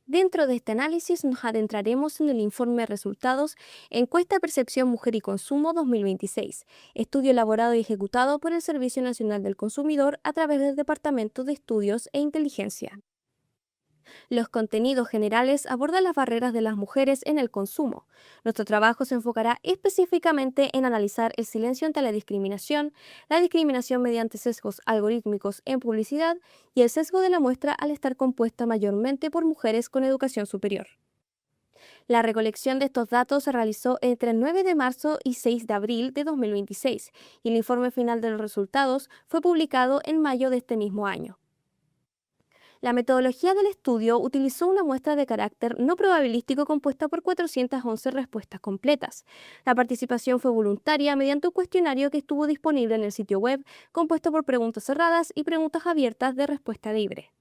Dentro de este análisis nos adentraremos en el informe de resultados Encuesta Percepción Mujer y Consumo 2026, estudio elaborado y ejecutado por el Servicio Nacional del Consumidor a través del Departamento de Estudios e Inteligencia. Los contenidos generales abordan las barreras de las mujeres en el consumo. Nuestro trabajo se enfocará específicamente en analizar el silencio ante la discriminación mediante sesgos algorítmicos en publicidad y el sesgo de la muestra al estar compuesta mayormente por mujeres con educación superior. La recolección de estos datos se realizó entre el 9 de marzo y 6 de abril de 2026 y el informe final de los resultados fue publicado en mayo de este mismo año. La metodología del estudio utilizó una muestra de carácter no probabilístico compuesta por 411 respuestas completas. La participación fue voluntaria mediante un cuestionario que estuvo disponible en el sitio web, compuesto por preguntas cerradas y preguntas abiertas de respuesta libre.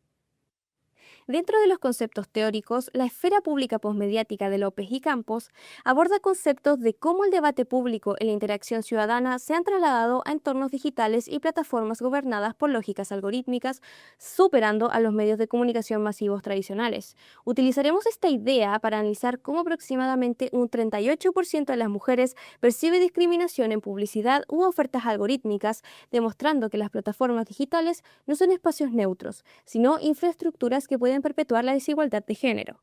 Dentro de los conceptos teóricos, la esfera pública posmediática de López y Campos aborda conceptos de cómo el debate público y la interacción ciudadana se han trasladado a entornos digitales y plataformas gobernadas por lógicas algorítmicas, superando a los medios de comunicación masivos tradicionales. Utilizaremos esta idea para analizar cómo aproximadamente un 38% de las mujeres percibe discriminación en publicidad u ofertas algorítmicas, demostrando que las plataformas digitales no son espacios neutros, sino infraestructuras que pueden perpetuar la desigualdad de género.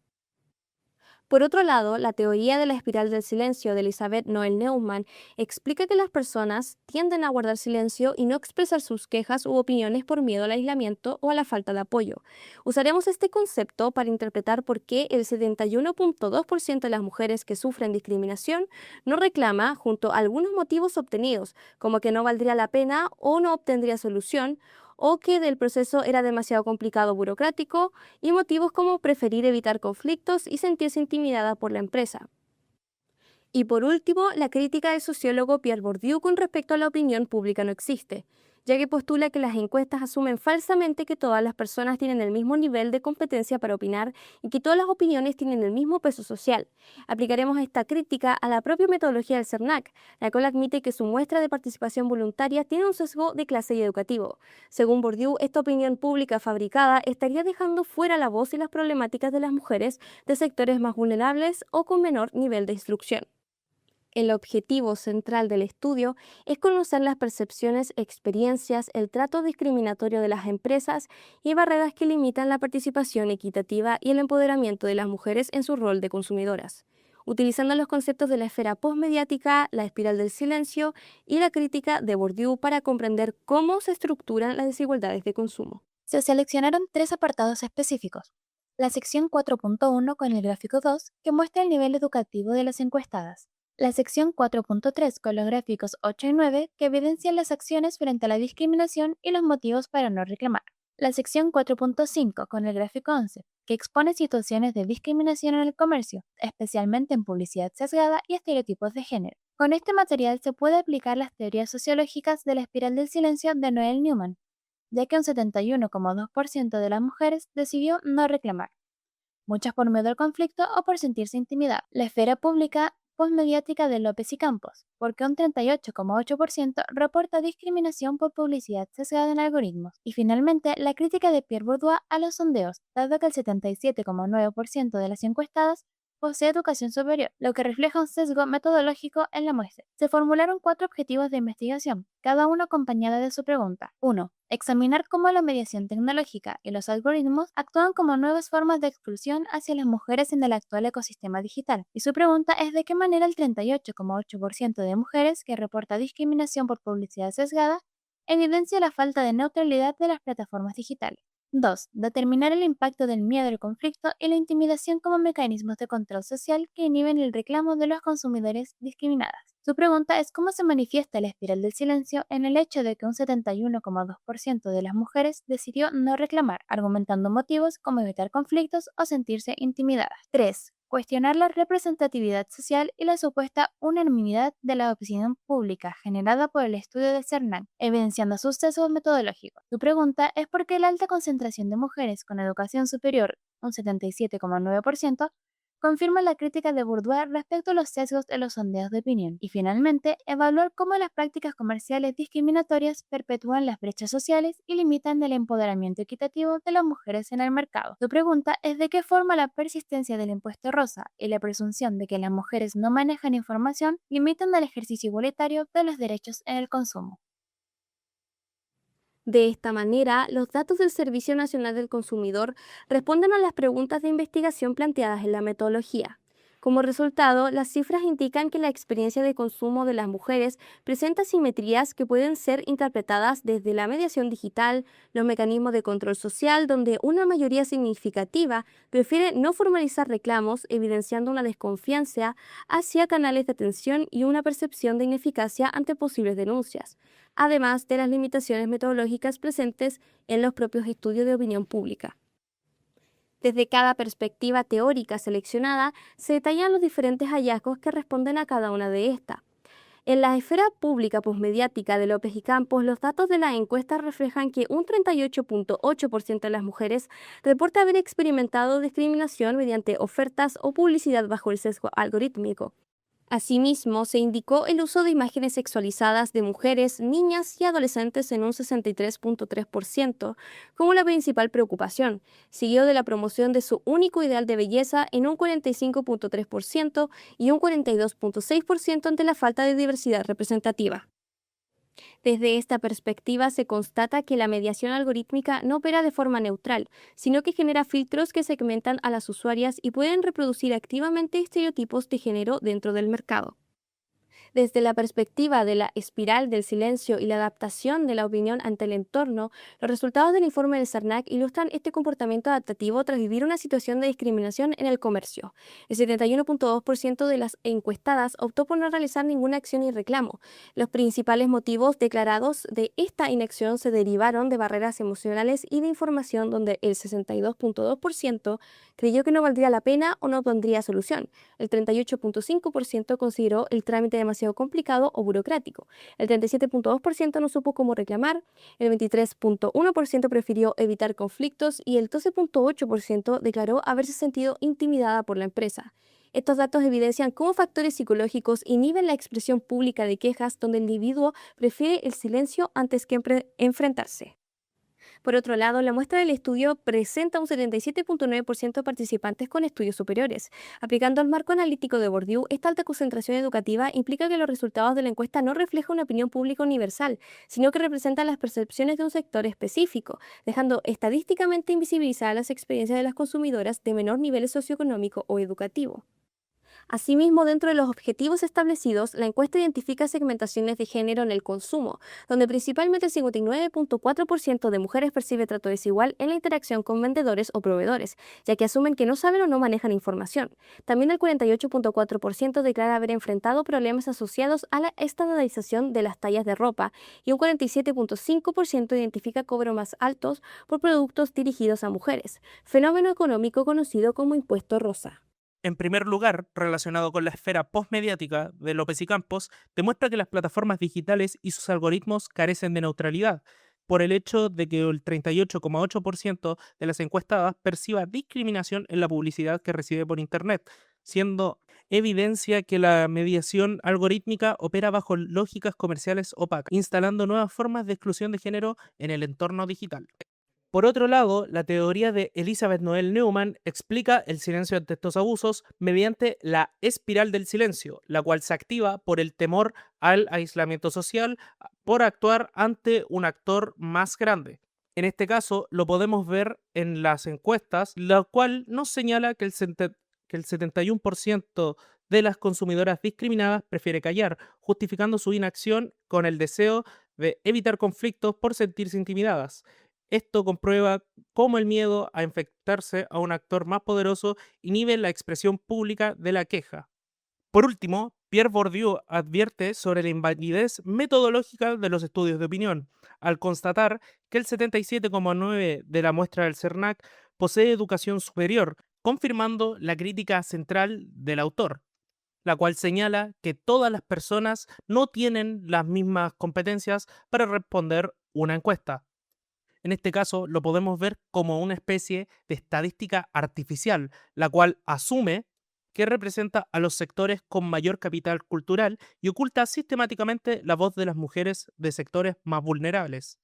Por otro lado, la teoría de la espiral del silencio de Elizabeth Noel Neumann explica que las personas tienden a guardar silencio y no expresar sus quejas u opiniones por miedo al aislamiento o a la falta de apoyo. Usaremos este concepto para interpretar por qué el 71.2% de las mujeres que sufren discriminación no reclama, junto a algunos motivos obtenidos, como que no valdría la pena o no obtendría solución, o que del proceso era demasiado complicado o burocrático, y motivos como preferir evitar conflictos y sentirse intimidada por la empresa. Y por último, la crítica del sociólogo Pierre Bourdieu con respecto a la opinión pública no existe, ya que postula que las encuestas asumen falsamente que todas las personas tienen el mismo nivel de competencia para opinar y que todas las opiniones tienen el mismo peso social. Aplicaremos esta crítica a la propia metodología del CERNAC, la cual admite que su muestra de participación voluntaria tiene un sesgo de clase y educativo. Según Bourdieu, esta opinión pública fabricada estaría dejando fuera la voz y las problemáticas de las mujeres de sectores más vulnerables o con menor nivel de instrucción. El objetivo central del estudio es conocer las percepciones, experiencias, el trato discriminatorio de las empresas y barreras que limitan la participación equitativa y el empoderamiento de las mujeres en su rol de consumidoras, utilizando los conceptos de la esfera postmediática, la espiral del silencio y la crítica de Bourdieu para comprender cómo se estructuran las desigualdades de consumo. Se seleccionaron tres apartados específicos. La sección 4.1 con el gráfico 2, que muestra el nivel educativo de las encuestadas. La sección 4.3 con los gráficos 8 y 9, que evidencian las acciones frente a la discriminación y los motivos para no reclamar. La sección 4.5 con el gráfico 11, que expone situaciones de discriminación en el comercio, especialmente en publicidad sesgada y estereotipos de género. Con este material se puede aplicar las teorías sociológicas de la espiral del silencio de Noel Newman, ya que un 71,2% de las mujeres decidió no reclamar, muchas por miedo al conflicto o por sentirse intimidadas. La esfera pública postmediática de López y Campos, porque un 38,8% reporta discriminación por publicidad sesgada en algoritmos. Y finalmente, la crítica de Pierre Bourdieu a los sondeos, dado que el 77,9% de las encuestadas posee educación superior, lo que refleja un sesgo metodológico en la muestra. Se formularon cuatro objetivos de investigación, cada uno acompañada de su pregunta. 1. Examinar cómo la mediación tecnológica y los algoritmos actúan como nuevas formas de exclusión hacia las mujeres en el actual ecosistema digital. Y su pregunta es de qué manera el 38,8% de mujeres que reporta discriminación por publicidad sesgada evidencia la falta de neutralidad de las plataformas digitales. 2. Determinar el impacto del miedo al conflicto y la intimidación como mecanismos de control social que inhiben el reclamo de los consumidores discriminadas. Su pregunta es cómo se manifiesta la espiral del silencio en el hecho de que un 71,2% de las mujeres decidió no reclamar, argumentando motivos como evitar conflictos o sentirse intimidadas. 3. Cuestionar la representatividad social y la supuesta unanimidad de la opinión pública generada por el estudio del CERNAC, evidenciando sus sesgos metodológicos. Su pregunta es por qué la alta concentración de mujeres con educación superior, un 77,9%, confirma la crítica de Bourdieu respecto a los sesgos en los sondeos de opinión. Y finalmente, evaluar cómo las prácticas comerciales discriminatorias perpetúan las brechas sociales y limitan el empoderamiento equitativo de las mujeres en el mercado. Tu pregunta es de qué forma la persistencia del impuesto rosa y la presunción de que las mujeres no manejan información limitan el ejercicio igualitario de los derechos en el consumo. De esta manera, los datos del Servicio Nacional del Consumidor responden a las preguntas de investigación planteadas en la metodología. Como resultado, las cifras indican que la experiencia de consumo de las mujeres presenta asimetrías que pueden ser interpretadas desde la mediación digital, los mecanismos de control social, donde una mayoría significativa prefiere no formalizar reclamos, evidenciando una desconfianza hacia canales de atención y una percepción de ineficacia ante posibles denuncias, además de las limitaciones metodológicas presentes en los propios estudios de opinión pública. Desde cada perspectiva teórica seleccionada, se detallan los diferentes hallazgos que responden a cada una de estas. En la esfera pública posmediática de López y Campos, los datos de la encuesta reflejan que un 38.8% de las mujeres reporta haber experimentado discriminación mediante ofertas o publicidad bajo el sesgo algorítmico. Asimismo, se indicó el uso de imágenes sexualizadas de mujeres, niñas y adolescentes en un 63.3% como la principal preocupación, seguido de la promoción de su único ideal de belleza en un 45.3% y un 42.6% ante la falta de diversidad representativa. Desde esta perspectiva se constata que la mediación algorítmica no opera de forma neutral, sino que genera filtros que segmentan a las usuarias y pueden reproducir activamente estereotipos de género dentro del mercado. Desde la perspectiva de la espiral del silencio y la adaptación de la opinión ante el entorno, los resultados del informe del CERNAC ilustran este comportamiento adaptativo tras vivir una situación de discriminación en el comercio. El 71.2% de las encuestadas optó por no realizar ninguna acción y reclamo. Los principales motivos declarados de esta inacción se derivaron de barreras emocionales y de información, donde el 62.2% creyó que no valdría la pena o no pondría solución. El 38.5% consideró el trámite demasiado complicado o burocrático. El 37.2% no supo cómo reclamar. El 23.1% prefirió evitar conflictos y el 12.8% declaró haberse sentido intimidada por la empresa. Estos datos evidencian cómo factores psicológicos inhiben la expresión pública de quejas, donde el individuo prefiere el silencio antes que enfrentarse. Por otro lado, la muestra del estudio presenta un 77.9% de participantes con estudios superiores. Aplicando el marco analítico de Bourdieu, esta alta concentración educativa implica que los resultados de la encuesta no reflejan una opinión pública universal, sino que representan las percepciones de un sector específico, dejando estadísticamente invisibilizadas las experiencias de las consumidoras de menor nivel socioeconómico o educativo. Asimismo, dentro de los objetivos establecidos, la encuesta identifica segmentaciones de género en el consumo, donde principalmente el 59.4% de mujeres percibe trato desigual en la interacción con vendedores o proveedores, ya que asumen que no saben o no manejan información. También el 48.4% declara haber enfrentado problemas asociados a la estandarización de las tallas de ropa y un 47.5% identifica cobros más altos por productos dirigidos a mujeres, fenómeno económico conocido como impuesto rosa. En primer lugar, relacionado con la esfera postmediática de López y Campos, demuestra que las plataformas digitales y sus algoritmos carecen de neutralidad, por el hecho de que el 38,8% de las encuestadas perciba discriminación en la publicidad que recibe por Internet, siendo evidencia que la mediación algorítmica opera bajo lógicas comerciales opacas, instalando nuevas formas de exclusión de género en el entorno digital. Por otro lado, la teoría de Elizabeth Noel Neumann explica el silencio ante estos abusos mediante la espiral del silencio, la cual se activa por el temor al aislamiento social por actuar ante un actor más grande. En este caso, lo podemos ver en las encuestas, la cual nos señala que el 71% de las consumidoras discriminadas prefiere callar, justificando su inacción con el deseo de evitar conflictos por sentirse intimidadas. Esto comprueba cómo el miedo a infectarse a un actor más poderoso inhibe la expresión pública de la queja. Por último, Pierre Bourdieu advierte sobre la invalidez metodológica de los estudios de opinión, al constatar que el 77,9% de la muestra del CERNAC posee educación superior, confirmando la crítica central del autor, la cual señala que todas las personas no tienen las mismas competencias para responder una encuesta. En este caso, lo podemos ver como una especie de estadística artificial, la cual asume que representa a los sectores con mayor capital cultural y oculta sistemáticamente la voz de las mujeres de sectores más vulnerables.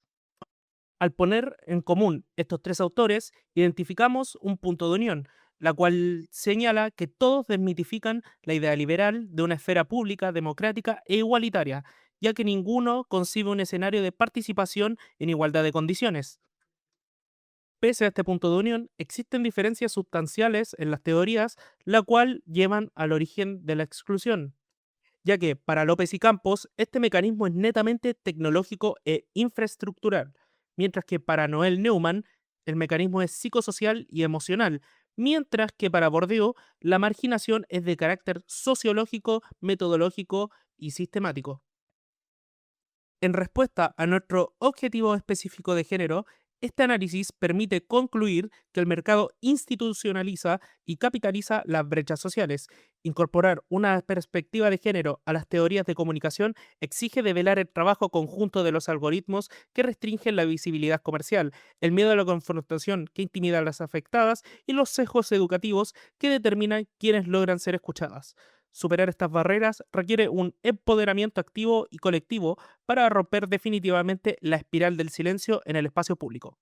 Al poner en común estos tres autores, identificamos un punto de unión, la cual señala que todos desmitifican la idea liberal de una esfera pública, democrática e igualitaria, ya que ninguno concibe un escenario de participación en igualdad de condiciones. Pese a este punto de unión, existen diferencias sustanciales en las teorías, la cual llevan al origen de la exclusión, ya que para López y Campos este mecanismo es netamente tecnológico e infraestructural, mientras que para Noel Neumann el mecanismo es psicosocial y emocional, mientras que para Bourdieu la marginación es de carácter sociológico, metodológico y sistemático. En respuesta a nuestro objetivo específico de género, este análisis permite concluir que el mercado institucionaliza y capitaliza las brechas sociales. Incorporar una perspectiva de género a las teorías de comunicación exige develar el trabajo conjunto de los algoritmos que restringen la visibilidad comercial, el miedo a la confrontación que intimida a las afectadas y los sesgos educativos que determinan quiénes logran ser escuchadas. Superar estas barreras requiere un empoderamiento activo y colectivo para romper definitivamente la espiral del silencio en el espacio público.